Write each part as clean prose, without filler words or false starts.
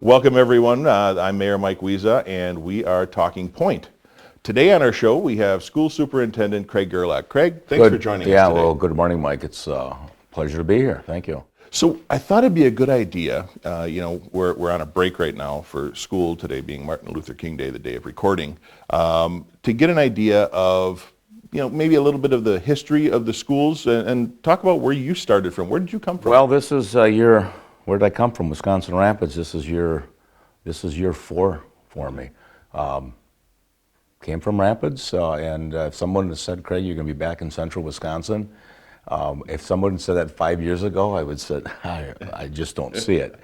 Welcome everyone. I'm Mayor Mike Wiza and we are talking Point. Today on our show we have School Superintendent Craig Gerlach. Craig, thanks for joining us today. Yeah, well, good morning, Mike. It's a pleasure to be here. Thank you. So I thought it'd be a good idea, we're on a break right now for school, today being Martin Luther King Day, the day of recording, to get an idea of, maybe a little bit of the history of the schools and talk about where you started from. Where did you come from? Well, this is where did I come from? Wisconsin Rapids. This is year 4 for me. Came from Rapids, and if someone had said, Craig, you're going to be back in central Wisconsin, if someone said that 5 years ago, I would say, I just don't see it.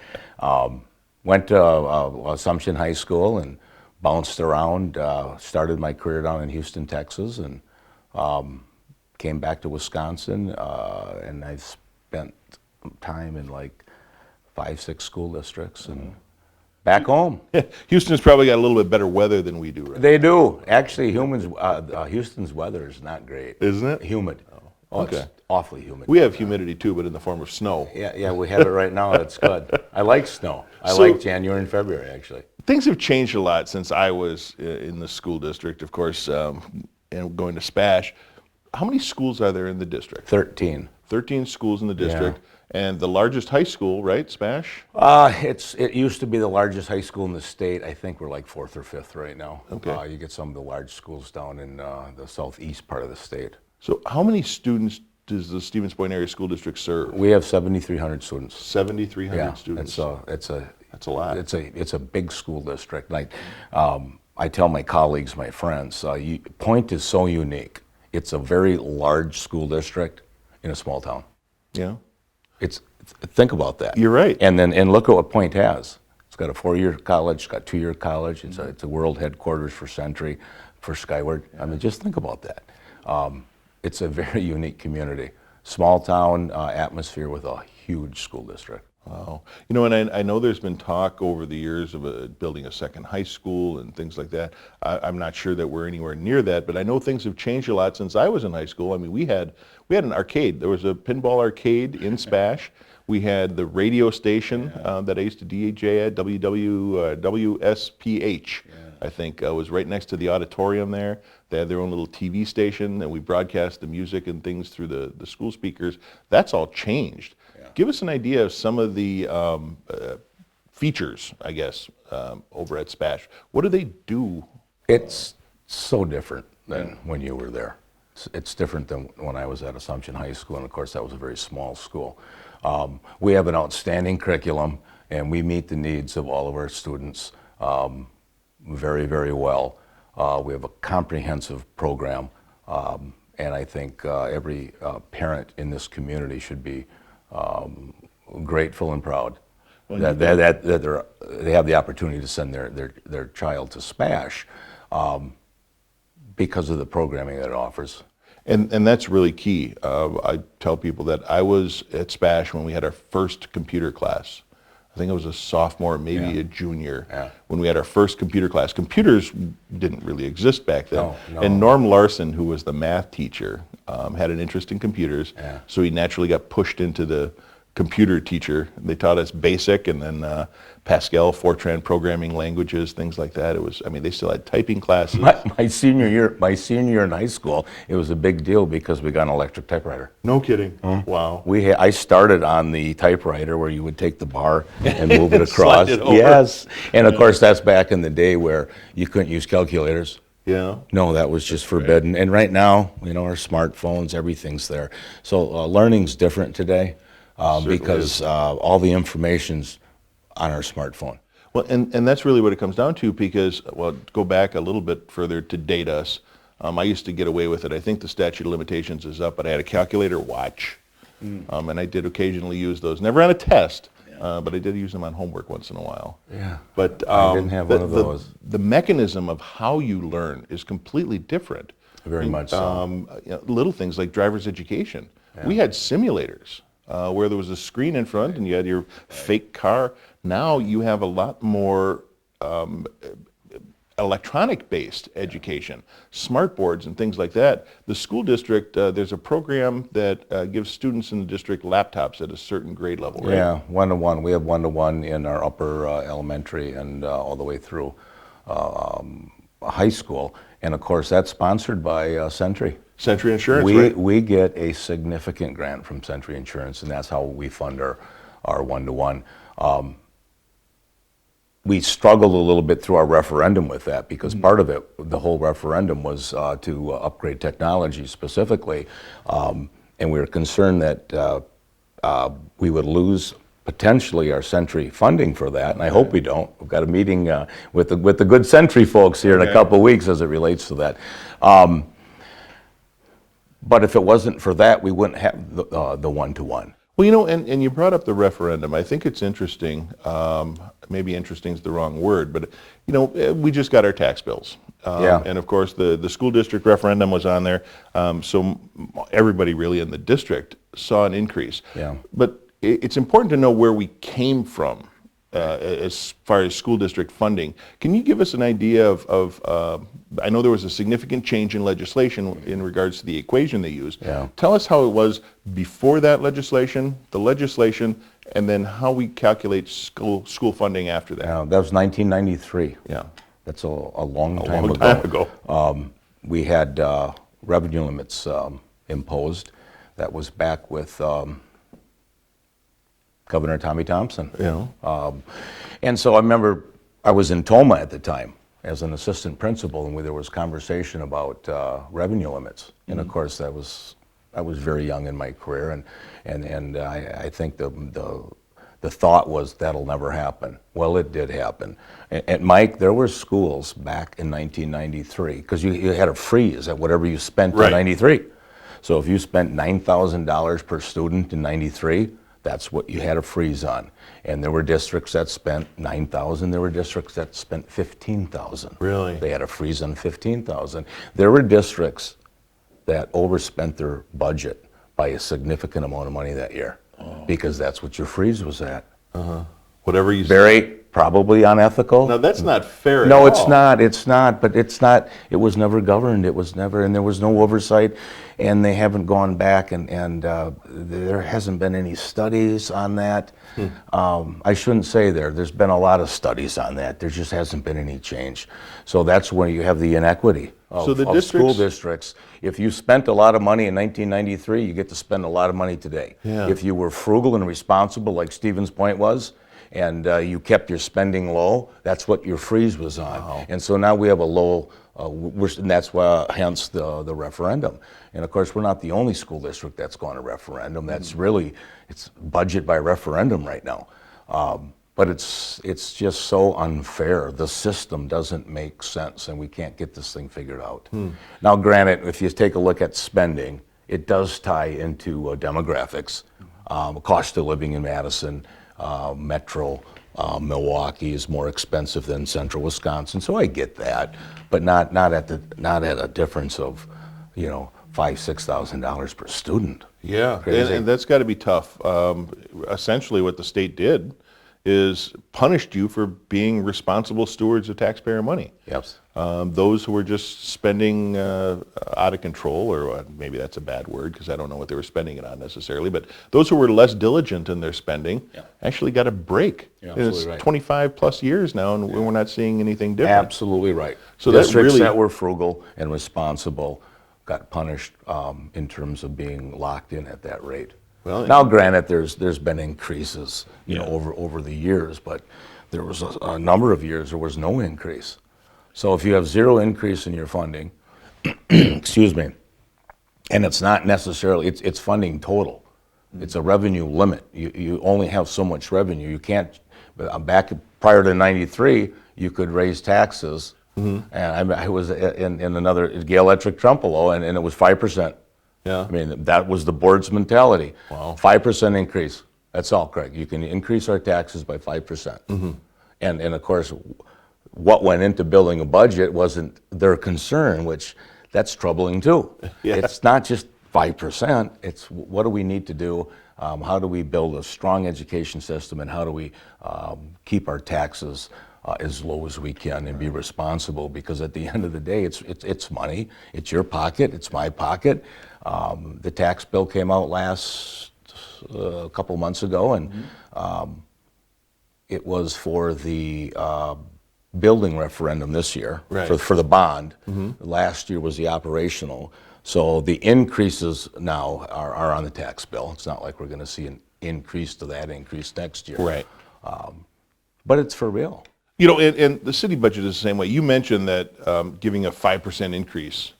Went to Assumption High School and bounced around, started my career down in Houston, Texas, and came back to Wisconsin, and I've spent time in like 5-6 school districts and back home. Houston's probably got a little bit better weather than we do, right? They do. Actually, Houston's weather is not great. Isn't it? Humid. Oh, okay. It's awfully humid. We have humidity too, but in the form of snow. Yeah, we have it right now. That's good. I like snow. I like January and February, actually. Things have changed a lot since I was in the school district, of course, and going to SPASH. How many schools are there in the district? 13. 13 schools in the district. Yeah. And the largest high school, right, SPASH? It used to be the largest high school in the state. I think we're like 4th or 5th right now. Okay. You get some of the large schools down in the southeast part of the state. So how many students does the Stevens Point Area School District serve? We have 7,300 students. 7,300 students. That's a lot. It's a big school district. Like I tell my colleagues, my friends, Point is so unique. It's a very large school district in a small town. Yeah. Think about that. You're right. And look at what Point has. It's got a 4-year college. It's got a 2-year college. It's a world headquarters for Century, for Skyward. I mean, just think about that. It's a very unique community, small town atmosphere with a huge school district. Wow. And I know there's been talk over the years of building a second high school and things like that. I'm not sure that we're anywhere near that, but I know things have changed a lot since I was in high school. I mean, we had an arcade. There was a pinball arcade in SPASH. We had the radio station that I used to DJ at, WSPH, I think, was right next to the auditorium there. They had their own little TV station, and we broadcast the music and things through the school speakers. That's all changed. Yeah. Give us an idea of some of the features, I guess, over at SPASH. What do they do? It's so different than when you were there. It's different than when I was at Assumption High School, and of course that was a very small school. We have an outstanding curriculum, and we meet the needs of all of our students very, very well. We have a comprehensive program, and I think every parent in this community should be grateful and proud that they have the opportunity to send their child to SPASH because of the programming that it offers. And that's really key. I tell people that I was at SPASH when we had our first computer class. I think I was a sophomore, maybe a junior, when we had our first computer class. Computers didn't really exist back then. No. And Norm Larson, who was the math teacher, had an interest in computers, so he naturally got pushed into the computer teacher. They taught us BASIC and then Pascal, Fortran programming languages, things like that. They still had typing classes. My senior year in high school, it was a big deal because we got an electric typewriter. No kidding. Wow. I started on the typewriter where you would take the bar and move it across. Slide it over. Yes. And of course that's back in the day where you couldn't use calculators. Yeah. No, that was just forbidden. Right. And right now, our smartphones, everything's there. So learning's different today. Because all the information's on our smartphone. Well, and that's really what it comes down to because, go back a little bit further to date us. I used to get away with it. I think the statute of limitations is up, but I had a calculator watch. And I did occasionally use those. Never on a test, but I did use them on homework once in a while. Yeah. But I didn't have one of those. The mechanism of how you learn is completely different. Very much so. Little things like driver's education. Yeah. We had simulators. Where there was a screen in front and you had your fake car. Now you have a lot more electronic-based education, smart boards and things like that. The school district, there's a program that gives students in the district laptops at a certain grade level, right? Yeah, one-to-one. We have one-to-one in our upper elementary and all the way through high school. And of course, that's sponsored by Century. Century Insurance, right? We get a significant grant from Century Insurance, and that's how we fund our one-to-one. We struggled a little bit through our referendum with that because part of it, the whole referendum was to upgrade technology specifically, and we were concerned that we would lose potentially our Century funding for that, and I hope we don't. We've got a meeting with the good Century folks here in a couple of weeks as it relates to that. But if it wasn't for that, we wouldn't have the one-to-one. Well, you know, and you brought up the referendum. I think it's interesting. Maybe interesting is the wrong word, but you know, we just got our tax bills. And of course, the school district referendum was on there, so everybody really in the district saw an increase. Yeah. But it's important to know where we came from as far as school district funding. Can you give us an idea of I know there was a significant change in legislation in regards to the equation they used. Yeah. Tell us how it was before that legislation, the legislation, and then how we calculate school funding after that. That was 1993. Yeah. That's a long A time long ago. time ago. We had revenue limits imposed. That was back with Governor Tommy Thompson. You know. And so I remember I was in Toma at the time as an assistant principal, and there was conversation about revenue limits. And of course, I was very young in my career, and I think the thought was that'll never happen. Well, it did happen. And Mike, there were schools back in 1993 because you had a freeze at whatever you spent in '93. So if you spent $9,000 per student in '93, that's what you had a freeze on. And there were districts that spent $9,000. There were districts that spent $15,000. Really? They had a freeze on $15,000. There were districts that overspent their budget by a significant amount of money that year because that's what your freeze was at. Whatever you Very probably unethical. Now that's not fair at No, all. it's not. It's not. But it's not. It was never governed. It was never, and there was no oversight, and they haven't gone back, and there hasn't been any studies on that. I shouldn't say there. There's been a lot of studies on that. There just hasn't been any change. So that's where you have the inequity of, So the of school districts. If you spent a lot of money in 1993, you get to spend a lot of money today. Yeah. If you were frugal and responsible, like Stephen's point was, and you kept your spending low, that's what your freeze was on. Wow. And so now we have a low, and that's why, hence the referendum. And of course, we're not the only school district that's gone to referendum. That's really, it's budget by referendum right now. But it's just so unfair. The system doesn't make sense, and we can't get this thing figured out. Now, granted, if you take a look at spending, it does tie into demographics. Cost of living in Madison, Metro, Milwaukee is more expensive than Central Wisconsin, so I get that, but not at a difference of, $5,000-6,000 per student. Yeah, Crazy. and that's got to be tough. Essentially, what the state did is punished you for being responsible stewards of taxpayer money. Yes. Those who were just spending out of control, or maybe that's a bad word because I don't know what they were spending it on necessarily, but those who were less diligent in their spending actually got a break. Yeah, And it's absolutely right. 25 plus years now, and we're not seeing anything different. Absolutely right. So that Districts really- that were frugal and responsible got punished in terms of being locked in at that rate. Well, Now, granted, there's been increases, over the years, but there was a number of years there was no increase. So if you have zero increase in your funding, excuse me, and it's not necessarily, it's funding total. It's a revenue limit. You only have so much revenue. You can't, back prior to '93, you could raise taxes. And I was in another, Gale Electric Trumpelow, and it was 5%. Yeah. I mean, that was the board's mentality. Wow. 5% increase. That's all, Craig. You can increase our taxes by 5%. And of course, what went into building a budget wasn't their concern, which that's troubling too. Yeah. It's not just 5%. It's what do we need to do? How do we build a strong education system, and how do we keep our taxes as low as we can and be responsible, because at the end of the day, it's money. It's your pocket. It's my pocket. The tax bill came out a couple months ago, and it was for the building referendum this year, Right. for the bond. Last year was the operational. So the increases now are on the tax bill. It's not like we're going to see an increase to that increase next year. Right. But it's for real. You know, and the city budget is the same way. You mentioned that giving a 5% increase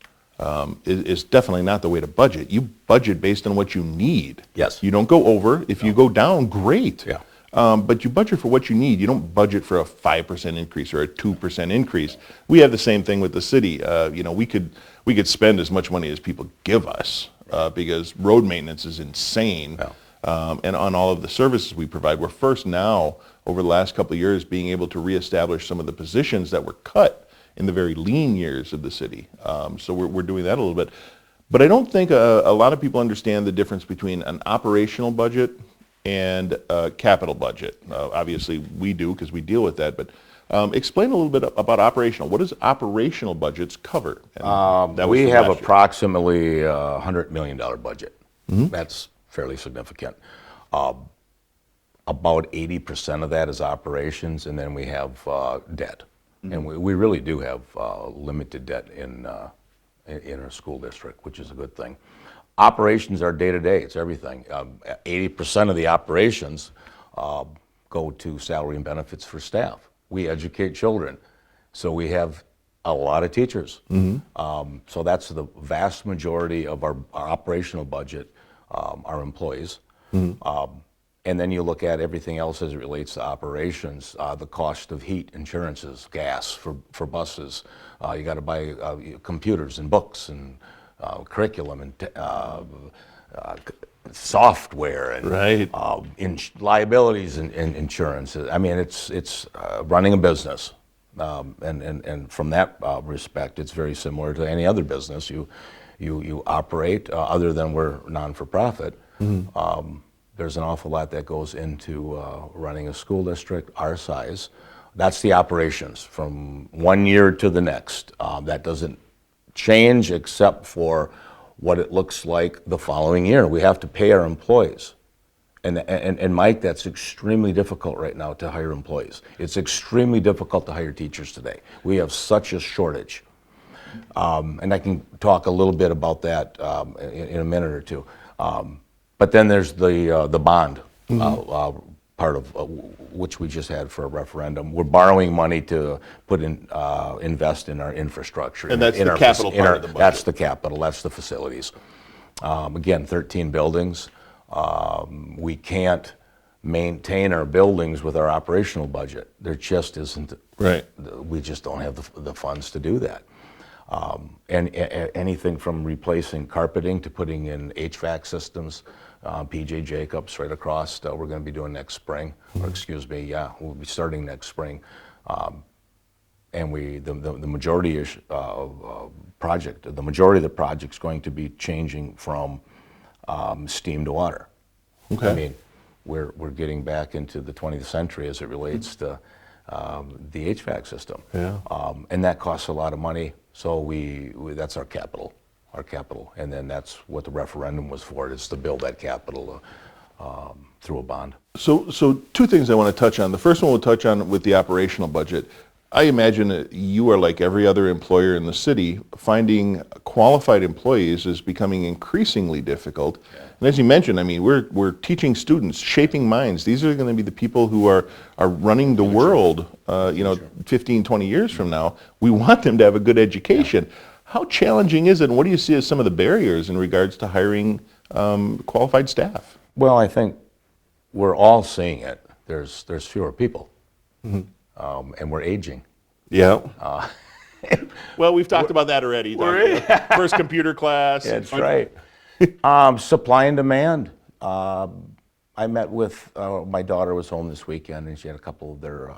is definitely not the way to budget. You budget based on what you need. Yes. You don't go over. If you go down, great. Yeah. But you budget for what you need. You don't budget for a 5% increase or a 2% increase. We have the same thing with the city. You know, we could spend as much money as people give us because road maintenance is insane. Yeah. And on all of the services we provide. We're first now, over the last couple of years, being able to reestablish some of the positions that were cut in the very lean years of the city. So we're doing that a little bit. But I don't think a lot of people understand the difference between an operational budget and a capital budget. Obviously, we do because we deal with that. But explain a little bit about operational. What does operational budgets cover? We have approximately a $100 million budget. That's fairly significant. About 80% of that is operations, and then we have debt. And we really do have limited debt in our school district, which is a good thing. Operations are day-to-day. It's everything. 80% of the operations go to salary and benefits for staff. We educate children, so we have a lot of teachers. So that's the vast majority of our operational budget, our employees. And then you look at everything else as it relates to operations, the cost of heat, insurances, gas for buses. You got to buy computers and books and curriculum and software and Right. liabilities and insurance. I mean, it's running a business, and from that respect, it's very similar to any other business you operate. Other than we're non-for-profit, there's an awful lot that goes into running a school district our size. That's the operations from one year to the next. That doesn't change except for what it looks like the following year. We have to pay our employees. And Mike, that's extremely difficult right now to hire employees. It's extremely difficult to hire teachers today. We have such a shortage. And I can talk a little bit about that in a minute or two. But then there's the bond part of which we just had for a referendum. We're borrowing money to invest in our infrastructure. And that's the capital part of the budget. That's the capital. That's the facilities. Again, 13 buildings. We can't maintain our buildings with our operational budget. There just isn't. Right. We just don't have the funds to do that. And anything from replacing carpeting to putting in HVAC systems, PJ Jacobs right across, we're going to be doing next spring. Or excuse me, we'll be starting next spring. And the majority of the majority of the project's going to be changing from steam to water. Okay. I mean, we're getting back into the 20th century as it relates to the HVAC system. Yeah. And that costs a lot of money. So that's our capital, and then that's what the referendum was for, is to build that capital through a bond. So two things I want to touch on. The first one we'll touch on with the operational budget. I imagine that you are like every other employer in the city. Finding qualified employees is becoming increasingly difficult. Yeah. And as you mentioned, I mean, we're teaching students, shaping minds. These are going to be the people who are running the world, 15, 20 years from now. We want them to have a good education. Yeah. How challenging is it, and what do you see as some of the barriers in regards to hiring qualified staff? Well, I think we're all seeing it. There's fewer people. And we're aging. Yeah. Well, we've talked about that already. First computer class. That's right. Supply and demand. I met with, my daughter was home this weekend, and she had a couple of their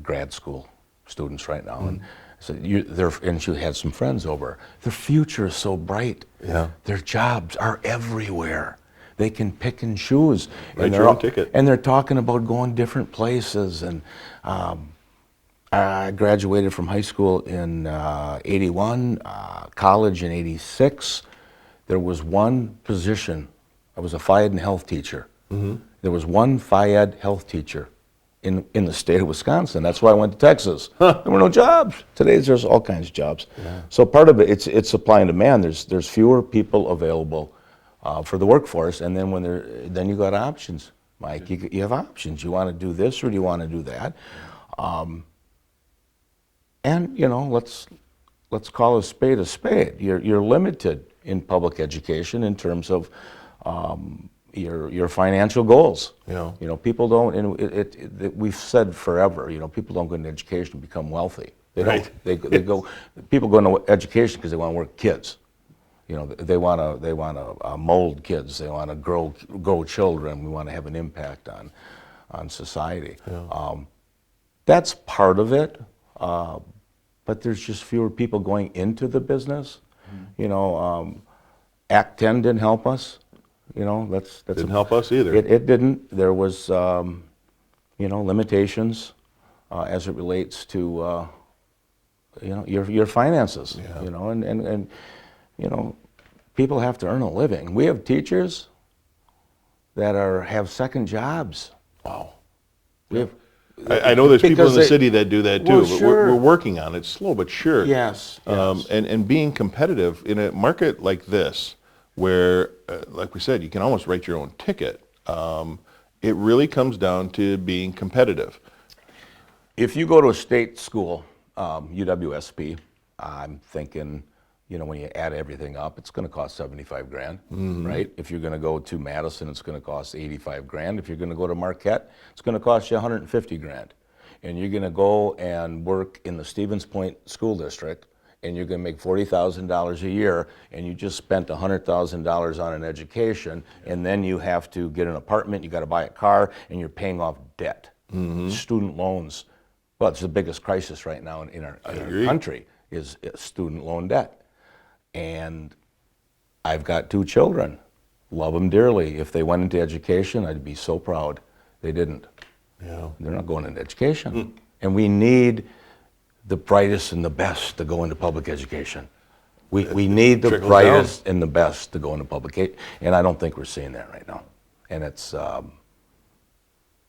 grad school students right now. And so and she had some friends over. Their future is so bright. Yeah. Their jobs are everywhere. They can pick and choose. Write your own ticket. And they're talking about going different places. And I graduated from high school in 81, college in 86. There was one position. I was a Phy Ed and health teacher. There was one Phy Ed health teacher in the state of Wisconsin. That's why I went to Texas. There were no jobs. Today there's all kinds of jobs. So part of it, it's supply and demand. There's fewer people available for the workforce, and then then you got options, Mike. You have options. You want to do this or do you want to do that? And let's call a spade a spade. You're limited in public education in terms of your financial goals. People don't. And we've said forever. People don't go into education to become wealthy. They don't. They go. People go into education because they want to work kids. They want to mold kids. They want to grow children. We want to have an impact on society. That's part of it. But there's just fewer people going into the business. Act 10 didn't help us. Didn't help us either. It didn't. There was, limitations as it relates to, your finances. And people have to earn a living. We have teachers that have second jobs. Wow. We have. I know there's people in the city that do that too, Well, but sure. we're working on it, slow but sure. Yes. And being competitive in a market like this, where, like we said, you can almost write your own ticket, it really comes down to being competitive. If you go to a state school, UWSP, I'm thinking, when you add everything up, it's going to cost 75 grand, right? If you're going to go to Madison, it's going to cost 85 grand. If you're going to go to Marquette, it's going to cost you 150 grand. And you're going to go and work in the Stevens Point School District, and you're going to make $40,000 a year, and you just spent $100,000 on an education, and then you have to get an apartment, you got to buy a car, and you're paying off debt. Student loans. Well, it's the biggest crisis right now in our country is student loan debt. And I've got 2 children, love them dearly. If they went into education, I'd be so proud. They didn't. Yeah. They're not going into education. And we need the brightest and the best to go into public education. We need the brightest and the best to go into public education, and I don't think we're seeing that right now. And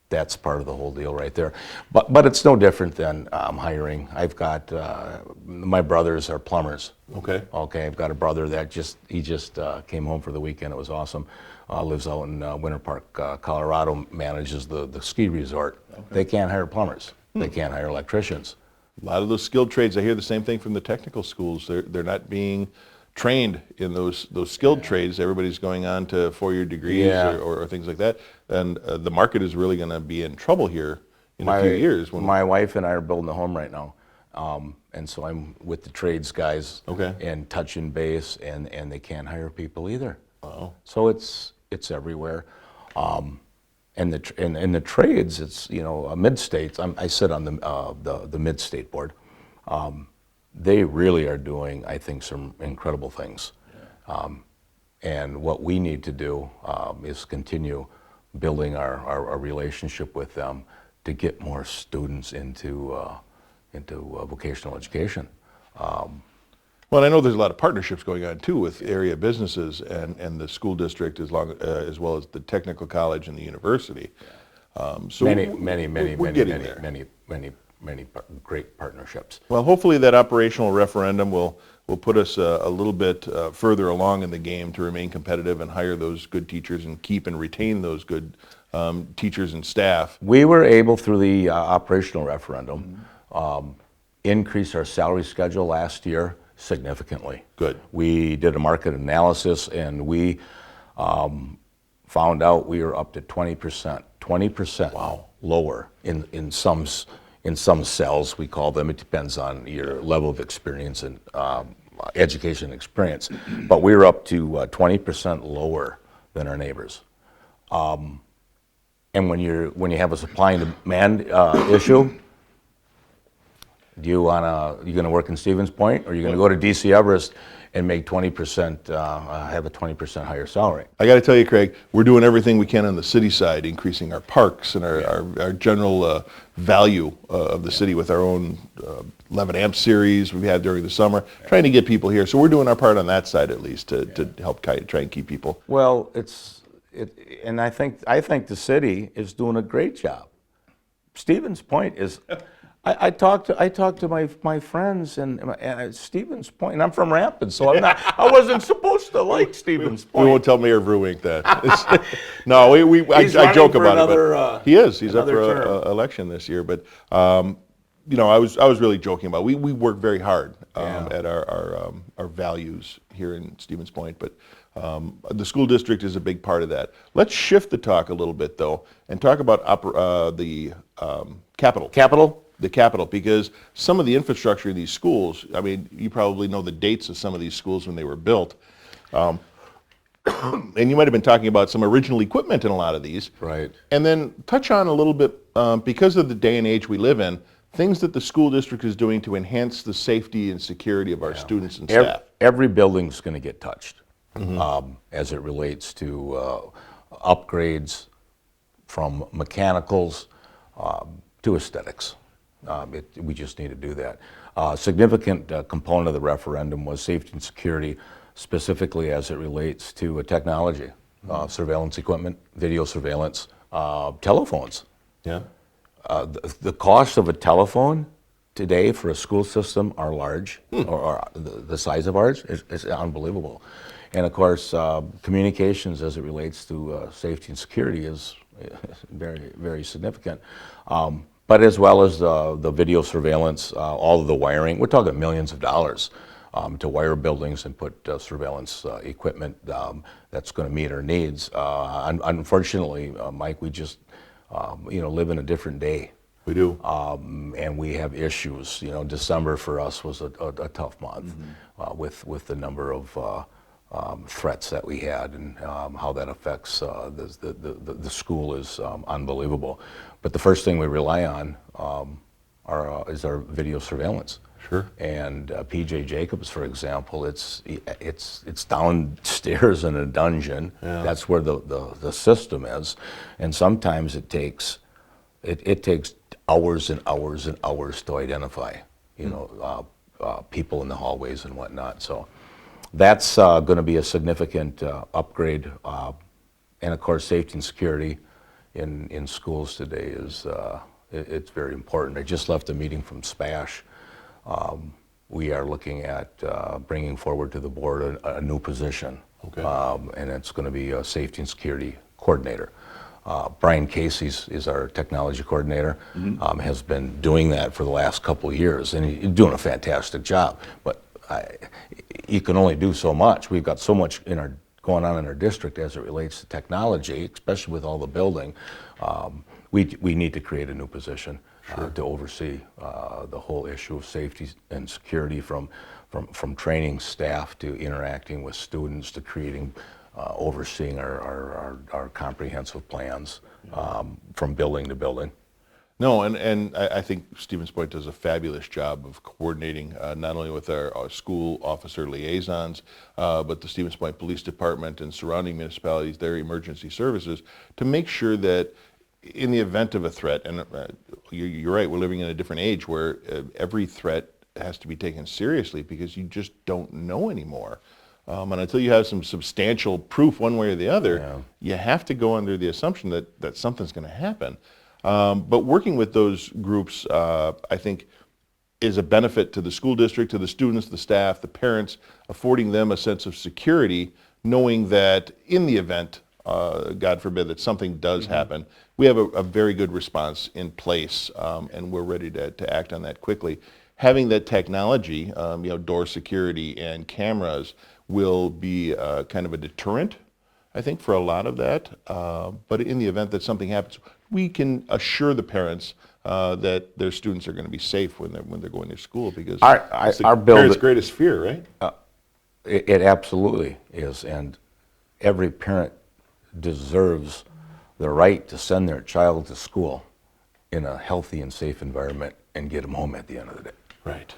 that's part of the whole deal right there. But it's no different than hiring. I've got, my brothers are plumbers. Okay. I've got a brother that just came home for the weekend. It was awesome. Lives out in Winter Park, Colorado, manages the ski resort. Okay. They can't hire plumbers. They can't hire electricians. A lot of those skilled trades, I hear the same thing from the technical schools. They're not being trained in those skilled trades. Everybody's going on to 4-year degrees or things like that. And the market is really going to be in trouble here in a few years. My wife and I are building a home right now. And so I'm with the trades guys and touching base, and they can't hire people either. Wow. So it's everywhere. And the trades, it's, mid-states. I sit on the mid-state board. They really are doing, I think, some incredible things. And what we need to do is continue building our relationship with them to get more students into vocational education. Well, I know there's a lot of partnerships going on too with area businesses and the school district, as well as the technical college and the university. So many great partnerships. Well, hopefully that operational referendum will put us a little bit further along in the game to remain competitive and hire those good teachers and keep and retain those good teachers and staff. We were able, through the operational referendum, increase our salary schedule last year significantly. Good. We did a market analysis, and we found out we were up to 20%. 20% lower in some cells, we call them. It depends on your level of experience and education experience. But we were up to 20% lower than our neighbors. And when you have a supply and demand issue, Do you you going to work in Stevens Point, or are you going to go to DC Everest and make 20%, have a 20% higher salary? I got to tell you, Craig, we're doing everything we can on the city side, increasing our parks and our general value of the city with our own 11 amp series we've had during the summer, trying to get people here. So we're doing our part on that side at least to help try and keep people. Well, and I think the city is doing a great job. Stevens Point is. I talked to my friends and Stevens Point, and I'm from Rampton, so I wasn't supposed to like Stevens Point. We won't tell Mayor Bruink that. No, I joke about it. But he is. He's up for election this year. But you know, I was really joking about it. We work very hard at our values here in Stevens Point, but the school district is a big part of that. Let's shift the talk a little bit though, and talk about the Capitol. The Capitol, because some of the infrastructure in these schools, I mean, you probably know the dates of some of these schools when they were built. And you might have been talking about some original equipment in a lot of these. Right. And then touch on a little bit, because of the day and age we live in, things that the school district is doing to enhance the safety and security of our students and staff. Every building's going to get touched as it relates to upgrades from mechanicals to aesthetics. We just need to do that. Significant component of the referendum was safety and security, specifically as it relates to technology, surveillance equipment, video surveillance, telephones. Yeah. The cost of a telephone today for a school system are large, or the size of ours is unbelievable. And of course, communications as it relates to safety and security is very, very significant. But as well as the video surveillance, all of the wiring, we're talking millions of dollars to wire buildings and put surveillance equipment that's going to meet our needs. Unfortunately, Mike, we just live in a different day. We do. And we have issues. You know, December for us was a tough month with the number of threats that we had, and how that affects the school is unbelievable. But the first thing we rely on is our video surveillance. Sure. And PJ Jacobs, for example, it's downstairs in a dungeon. Yeah. That's where the system is, and sometimes it takes hours and hours and hours to identify, people in the hallways and whatnot. So that's going to be a significant upgrade, and of course, safety and security in schools today is it's very important. I just left a meeting from SPASH. We are looking at bringing forward to the board a new position, okay. And it's going to be a safety and security coordinator. Brian Casey is our technology coordinator, has been doing that for the last couple of years, and he's doing a fantastic job. But you can only do so much. We've got so much going on in our district as it relates to technology, especially with all the building. We need to create a new position. Sure. To oversee the whole issue of safety and security, from training staff to interacting with students to creating, overseeing our comprehensive plans from building to building. No, and I think Stevens Point does a fabulous job of coordinating not only with our school officer liaisons, but the Stevens Point Police Department and surrounding municipalities, their emergency services, to make sure that in the event of a threat, and you're right, we're living in a different age where every threat has to be taken seriously because you just don't know anymore. And until you have some substantial proof one way or the other, you have to go under the assumption that something's going to happen. But working with those groups, I think, is a benefit to the school district, to the students, the staff, the parents, affording them a sense of security, knowing that in the event, God forbid, that something does happen, we have a very good response in place, and we're ready to act on that quickly. Having that technology, door security and cameras will be kind of a deterrent, I think, for a lot of that. But in the event that something happens, we can assure the parents that their students are going to be safe when they're going to school, because it's the parents' greatest fear, right? It absolutely is, and every parent deserves the right to send their child to school in a healthy and safe environment and get them home at the end of the day. Right.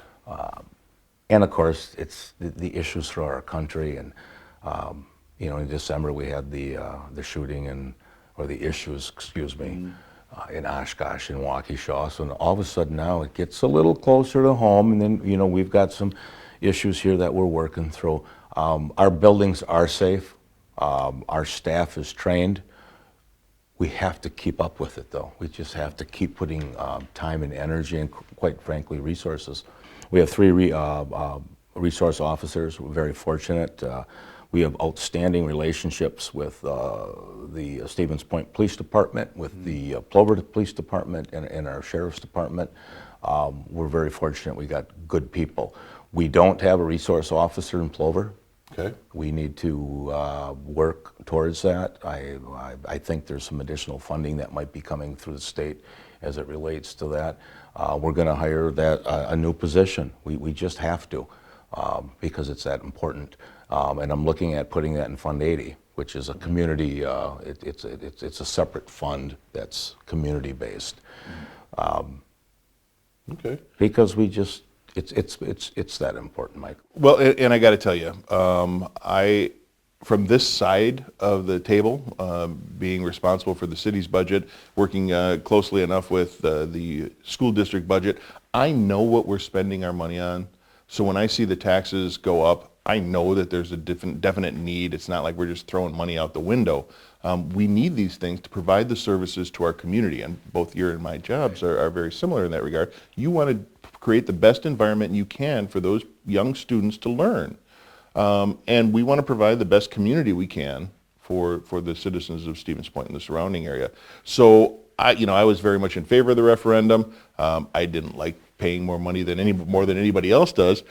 And of course, it's the issues for our country. And in December we had the shooting or the issues, excuse me, in Oshkosh and Waukesha. So all of a sudden now it gets a little closer to home. And then we've got some issues here that we're working through. Our buildings are safe. Our staff is trained. We have to keep up with it, though. We just have to keep putting time and energy and, quite frankly, resources. We have 3 resource officers. We're very fortunate. We have outstanding relationships with the Stevens Point Police Department, with the Plover Police Department, and our Sheriff's Department. We're very fortunate. We got good people. We don't have a resource officer in Plover. Okay. We need to work towards that. I think there's some additional funding that might be coming through the state as it relates to that. We're going to hire a new position. We just have to because it's that important. And I'm looking at putting that in Fund 80, which is a community. It's a separate fund that's community based. Okay. Because it's that important, Mike. Well, and I got to tell you, from this side of the table, being responsible for the city's budget, working closely enough with the school district budget, I know what we're spending our money on. So when I see the taxes go up, I know that there's a definite need. It's not like we're just throwing money out the window. We need these things to provide the services to our community, and both your and my jobs are very similar in that regard. You want to create the best environment you can for those young students to learn. And we want to provide the best community we can for the citizens of Stevens Point and the surrounding area. So I was very much in favor of the referendum. I didn't like paying more money more than anybody else does.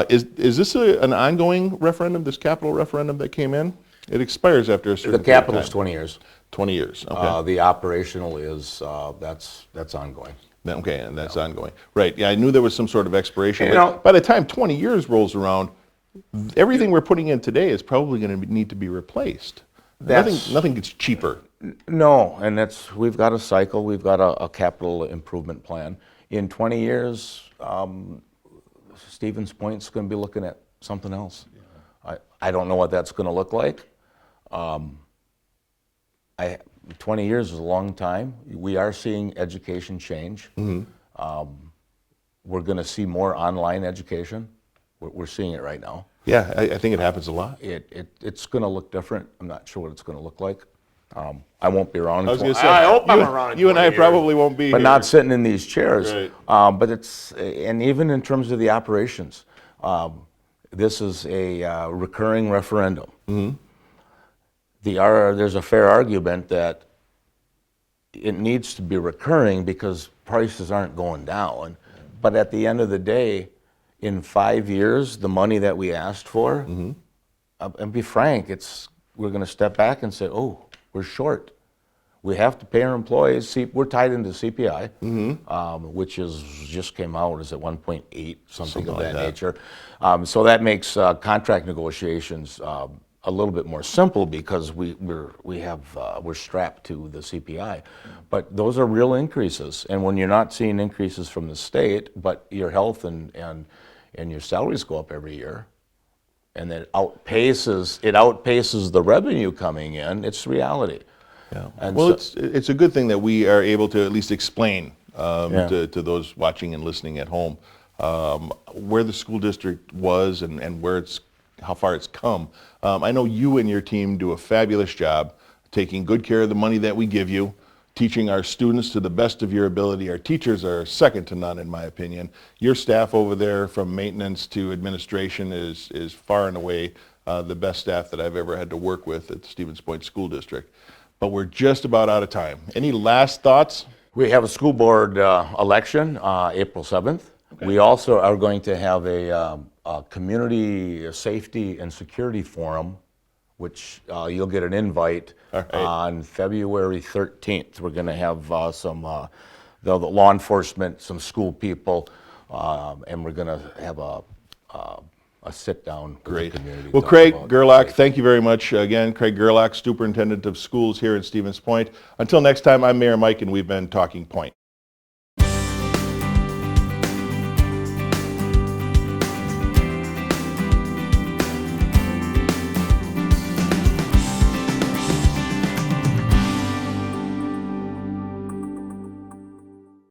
Is this an ongoing referendum, this capital referendum that came in? It expires after a certain The capital is 20 years. 20 years, okay. The operational is, that's ongoing. Okay, and that's ongoing. Right, yeah, I knew there was some sort of expiration. You But know- by the time 20 years rolls around, everything we're putting in today is probably going to need to be replaced. Nothing gets cheaper. No, and we've got a cycle, we've got a capital improvement plan. In 20 years, Stevens Point's going to be looking at something else. I don't know what that's going to look like. 20 years is a long time. We are seeing education change. Mm-hmm. We're going to see more online education. We're seeing it right now. Yeah, I think it happens a lot. It's going to look different. I'm not sure what it's going to look like. I won't be around. I was going to say, I hope I'm around in you and I 20 years. probably won't be but here. not sitting in these chairs. Right. But and even in terms of the operations, this is a recurring referendum. Mm-hmm. There's a fair argument that it needs to be recurring because prices aren't going down. But at the end of the day, in 5 years, the money that we asked for, mm-hmm. And be frank, we're going to step back and say, oh, we're short. We have to pay our employees. We're tied into CPI, mm-hmm. Which just came out as at 1.8, something of like that that. nature. So that makes contract negotiations a little bit more simple because we're strapped to the CPI. But those are real increases. And when you're not seeing increases from the state, but your health and your salaries go up every year, and then it outpaces the revenue coming in, it's reality. Yeah. And Well, so- it's a good thing that we are able to at least explain Yeah. to those watching and listening at home where the school district was and how far it's come. I know you and your team do a fabulous job taking good care of the money that we give you, teaching our students to the best of your ability. Our teachers are second to none, in my opinion. Your staff over there, from maintenance to administration, is far and away the best staff that I've ever had to work with at the Stevens Point School District. But we're just about out of time. Any last thoughts? We have a school board election April 7th. Okay. We also are going to have a community safety and security forum, which you'll get an invite All right. on February 13th. We're going to have the law enforcement, some school people, and we're going to have a sit down with Great. the community. Well, talk Craig about Gerlach, safety. thank you very much. Again, Craig Gerlach, Superintendent of Schools here in Stevens Point. Until next time, I'm Mayor Mike, and we've been Talking Point.